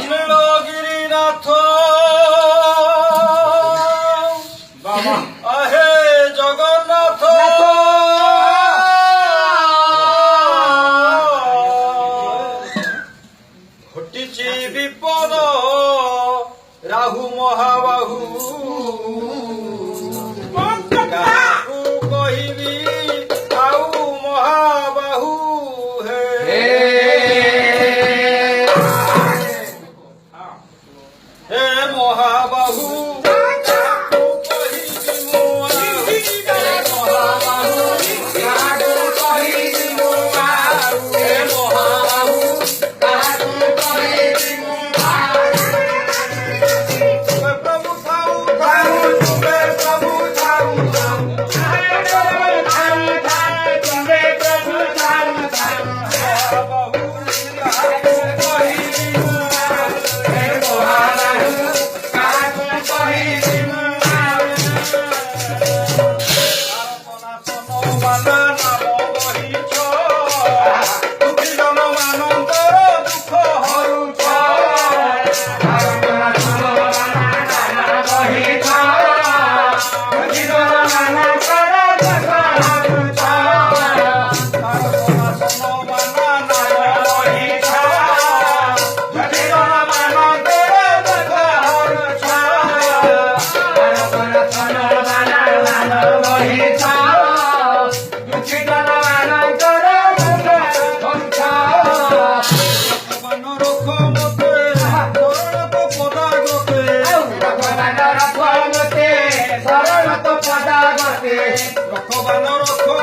নীলগিরিনাথ আহে জগন্নাথ ঘটিছি বিপদ রাহু মহাবাহু কাহাକୁ କହିବି ଆଉ ମହାବାହୁ ହେ ମହାବାହୁ କାହାକୁ କହିବି ମୁଁ ଆଉ ହେ ମହାବାହୁ କାହାକୁ କହିବି ମୁଁ ଆଉ ହେ ମହାବାହୁ କାହାକୁ କହିବି ମୁଁ ଆଉ ପ୍ରଭୁ ଥାଉ ଥାଉ ତୁମେ ପ୍ରଭୁ ଥାଉ ଥାଉ ତୁମେ ପ୍ରଭୁ ଥାଉ ଥାଉ ମହାବାହୁ କାହାକୁ କହିବି ମୁଁ ଆଉ ହେ ମହାବାହୁ କାହାକୁ କହିବି ମୁଁ ଆଉ ସନାତନ ନାମ ବହିଛ ଦୁଃଖୀ ଜନମାନଙ୍କର ଦୁଃଖ ହରୁଛ রক্ষবান রক্ষ